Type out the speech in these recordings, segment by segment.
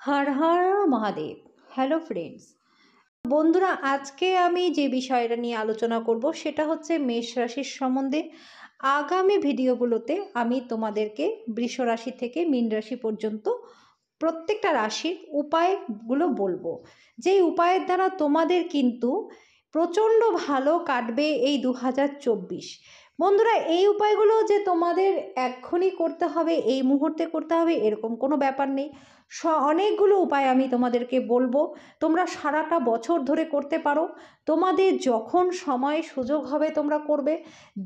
Har Har Mahadev. Hello friends, বন্ধুরা, আজকে আমি যে বিষয়টা নিয়ে আলোচনা করব সেটা হচ্ছে মেষ রাশির সম্বন্ধে। আগামী ভিডিওগুলোতে আমি তোমাদেরকে বৃষ রাশি থেকে মীন রাশি পর্যন্ত প্রত্যেকটা রাশির উপায়গুলো বলবো, যেই উপায়ের দ্বারা তোমাদের কিন্তু প্রচণ্ড ভালো কাটবে এই 2024। বন্ধুরা, এই উপায়গুলো যে তোমাদের এক্ষুনি করতে হবে, এই মুহূর্তে করতে হবে, এরকম কোনো ব্যাপার নেই। অনেকগুলো উপায় আমি তোমাদেরকে বলবো, তোমরা সারাটা বছর ধরে করতে পারো। তোমাদের যখন সময় সুযোগ হবে তোমরা করবে,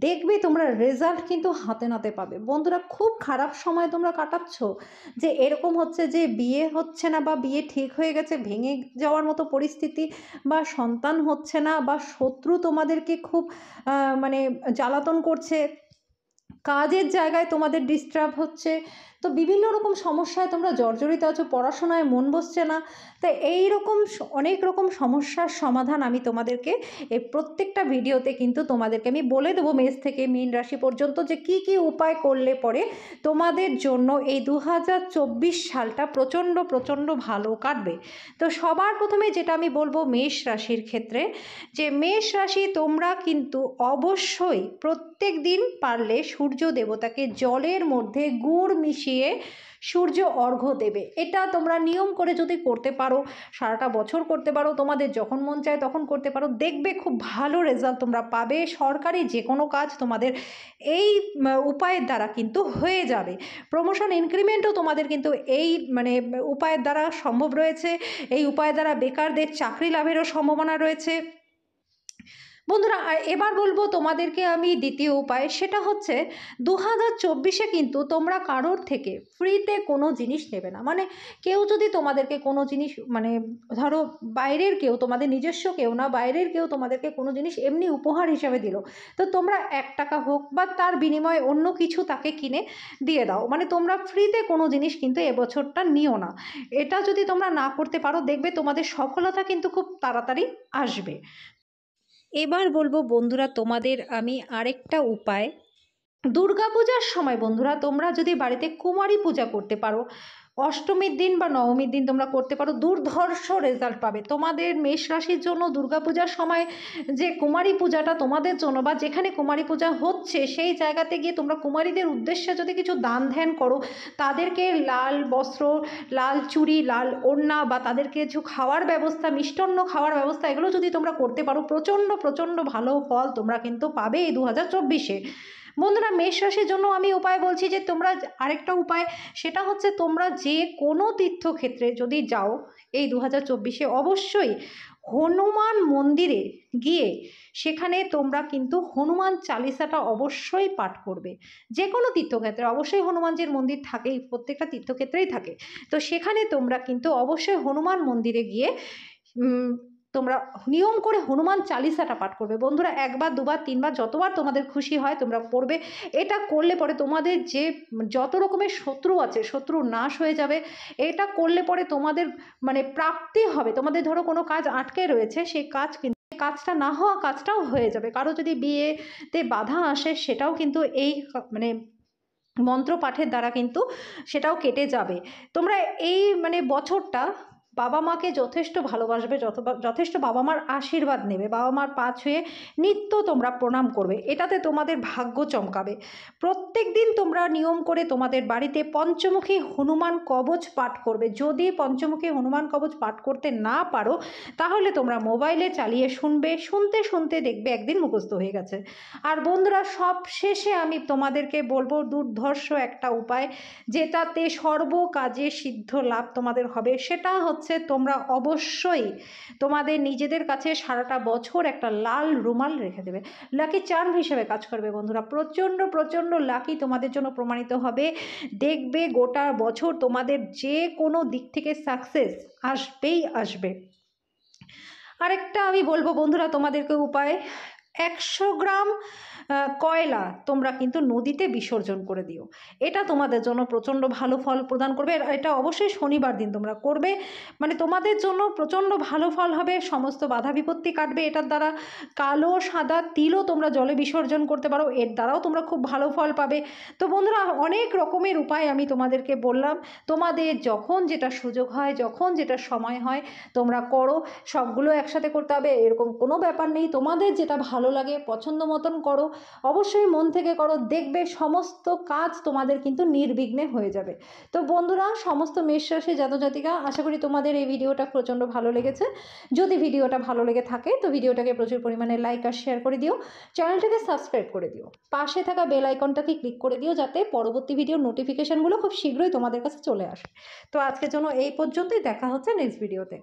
দেখবে তোমরা রেজাল্ট কিন্তু হাতে নাতে পাবে। বন্ধুরা, খুব খারাপ সময় তোমরা কাটাচ্ছ, যে এরকম হচ্ছে যে বিয়ে হচ্ছে না বা বিয়ে ঠিক হয়ে গেছে ভেঙে যাওয়ার মতো পরিস্থিতি, বা সন্তান হচ্ছে না, বা শত্রু তোমাদেরকে খুব মানে জ্বালাতন করছে, কাজের জায়গায় তোমাদের ডিস্টার্ব হচ্ছে, তো বিভিন্ন রকম সমস্যায় তোমরা জর্জরিত আছো, পড়াশোনায় মন বসছে না। তাই এই রকম অনেক রকম সমস্যার সমাধান আমি তোমাদেরকে এই প্রত্যেকটা ভিডিওতে কিন্তু তোমাদেরকে আমি বলে দেবো, মেষ থেকে মীন রাশি পর্যন্ত, যে কি কি উপায় করলে পরে তোমাদের জন্য এই 2024 সালটা প্রচণ্ড প্রচণ্ড ভালো কাটবে। তো সবার প্রথমে যেটা আমি বলবো মেষ রাশির ক্ষেত্রে, যে মেষ রাশি তোমরা কিন্তু অবশ্যই প্রত্যেক দিন পারলে সূর্য দেবতাকে জলের মধ্যে গুড় মিশিয়ে সূর্য অর্ঘ্য দেবে। এটা তোমরা নিয়ম করে যদি করতে পারো, সারাটা বছর করতে পারো, তোমাদের যখন মন চায় তখন করতে পারো, দেখবে খুব ভালো রেজাল্ট তোমরা পাবে। সরকারি যে কোনো কাজ তোমাদের এই উপায়ের দ্বারা কিন্তু হয়ে যাবে। প্রমোশন ইনক্রিমেন্টও তোমাদের কিন্তু এই উপায়ের দ্বারা সম্ভব রয়েছে। এই উপায়ের দ্বারা বেকারদের চাকরি লাভেরও সম্ভাবনা রয়েছে। বন্ধুরা, আর এবার বলবো তোমাদেরকে আমি দ্বিতীয় উপায়, সেটা হচ্ছে 2024 কিন্তু তোমরা কারোর থেকে ফ্রিতে কোনো জিনিস নেবে না। মানে কেউ যদি তোমাদেরকে কোনো জিনিস, ধরো বাইরের কেউ, তোমাদের নিজস্ব কেউ না, বাইরের কেউ তোমাদেরকে কোনো জিনিস এমনি উপহার হিসাবে দিল, তো তোমরা 1 টাকা হোক বা তার বিনিময়ে অন্য কিছু তাকে কিনে দিয়ে দাও। মানে তোমরা ফ্রিতে কোনো জিনিস কিন্তু এবছরটা নিও না। এটা যদি তোমরা না করতে পারো, দেখবে তোমাদের সফলতা কিন্তু খুব তাড়াতাড়ি আসবে। এবার বলবো বন্ধুরা তোমাদের আমি আরেকটা উপায়। দুর্গাপূজার সময় বন্ধুরা তোমরা যদি বাড়িতে কুমারী পূজা করতে পারো, অষ্টমীর দিন বা নবমীর দিন তোমরা করতে পারো, দুর্ধর্ষ রেজাল্ট পাবে। তোমাদের মেষ রাশির জন্য দুর্গাপূজার সময় যে কুমারী পূজাটা তোমাদের জন্য, বা যেখানে কুমারী পূজা হচ্ছে সেই জায়গাতে গিয়ে তোমরা কুমারীদের উদ্দেশ্যে যদি কিছু দান ধ্যান করো, তাদেরকে লাল বস্ত্র, লাল চুড়ি, লাল ওড়না, বা তাদেরকে কিছু খাওয়ার ব্যবস্থা, মিষ্টান্ন খাওয়ার ব্যবস্থা, এগুলো যদি তোমরা করতে পারো, প্রচণ্ড প্রচণ্ড ভালো ফল তোমরা কিন্তু পাবে এই 2024-এ। বন্ধুরা, মেষ রাশির জন্য আমি উপায় বলছি, যে তোমরা আরেকটা উপায়, সেটা হচ্ছে তোমরা যে কোনো তীর্থক্ষেত্রে যদি যাও এই 2024-এ, অবশ্যই হনুমান মন্দিরে গিয়ে সেখানে তোমরা কিন্তু হনুমান চালিসাটা অবশ্যই পাঠ করবে। যে কোনো তীর্থক্ষেত্রে অবশ্যই হনুমানজির মন্দির থাকেই, প্রত্যেকটা তীর্থক্ষেত্রেই থাকে। তো সেখানে তোমরা কিন্তু অবশ্যই হনুমান মন্দিরে গিয়ে তোমরা নিয়ম করে হনুমান চালিসাটা পাঠ করবে। বন্ধুরা, 1বার 2বার 3বার যতবার তোমাদের খুশি হয় তোমরা পড়বে। এটা করলে পরে তোমাদের যে যত রকমের শত্রু আছে, শত্রু নাশ হয়ে যাবে। এটা করলে পরে তোমাদের প্রাপ্তি হবে। তোমাদের ধরো কোনো কাজ আটকে রয়েছে, সেই কাজ কিন্তু, কাজটা না হওয়া কাজটাও হয়ে যাবে। কারো যদি বিয়েতে বাধা আসে, সেটাও কিন্তু এই মন্ত্র পাঠের দ্বারা কিন্তু সেটাও কেটে যাবে। তোমরা এই বছরটা বাবা মাকে যথেষ্ট ভালোবাসবে, যথেষ্ট বাবা মার আশীর্বাদ নেবে, বাবা মার পা ছুঁয়ে নিত্য তোমরা প্রণাম করবে। এটাতে তোমাদের ভাগ্য চমকাবে। প্রত্যেক দিন তোমরা নিয়ম করে তোমাদের বাড়িতে পঞ্চমুখী হনুমান কবচ পাঠ করবে। যদি পঞ্চমুখী হনুমান কবচ পাঠ করতে না পারো, তাহলে তোমরা মোবাইলে চালিয়ে শুনবে, শুনতে শুনতে দেখবে একদিন মুখস্থ হয়ে গেছে। আর বন্ধুরা, সব শেষে আমি তোমাদেরকে বলবো দুর্ধর্ষ একটা উপায়, যেটাতে সর্ব কাজে সিদ্ধ লাভ তোমাদের হবে। সেটা হচ্ছে তোমরা অবশ্যই তোমাদের নিজেদের কাছে সারাটা বছর একটা লাল রুমাল রেখে দেবে। লাকি চার্ম হিসেবে কাজ করবে। বন্ধুরা, প্রচণ্ড প্রচণ্ড লাকি তোমাদের জন্য প্রমাণিত হবে। দেখবে গোটা বছর তোমাদের যে কোনো দিক থেকে সাকসেস আসবেই আসবে। আরেকটা আমি বলবো বন্ধুরা তোমাদেরকে উপায়, 100 গ্রাম কয়লা তোমরা কিন্তু নদীতে বিসর্জন করে দিও। এটা তোমাদের জন্য প্রচণ্ড ভালো ফল প্রদান করবে। এটা অবশ্যই শনিবার দিন তোমরা করবে, মানে তোমাদের জন্য প্রচণ্ড ভালো ফল হবে, সমস্ত বাধা বিপত্তি কাটবে এটার দ্বারা। কালো সাদা তিলও তোমরা জলে বিসর্জন করতে পারো, এর দ্বারাও তোমরা খুব ভালো ফল পাবে। তো বন্ধুরা, অনেক রকমের উপায় আমি তোমাদেরকে বললাম, তোমাদের যখন যেটা সুযোগ হয়, যখন যেটা সময় হয় তোমরা করো। সবগুলো একসাথে করতে হবে এরকম কোনো ব্যাপার নেই, তোমাদের যেটা ভালো লাগে পছন্দ মতন করো, অবশ্যই মন থেকে করো, দেখবে সমস্ত কাজ তোমাদের কিন্তু নির্বিঘ্নে হয়ে যাবে। তো বন্ধুরা, সমস্ত মেষ রাশি জাতজাতিকা, আশা করি তোমাদের এই ভিডিওটা প্রচণ্ড ভালো লেগেছে। যদি ভিডিওটা ভালো লেগে থাকে তো ভিডিওটাকে প্রচুর পরিমাণে লাইক আর শেয়ার করে দিও, চ্যানেলটাকে সাবস্ক্রাইব করে দিও, পাশে থাকা বেল আইকনটাকে ক্লিক করে দিও যাতে পরবর্তী ভিডিওর নোটিফিকেশানগুলো খুব শীঘ্রই তোমাদের কাছে চলে আসে। তো আজকের জন্য এই পর্যন্তই, দেখা হচ্ছে নেক্সট ভিডিওতে।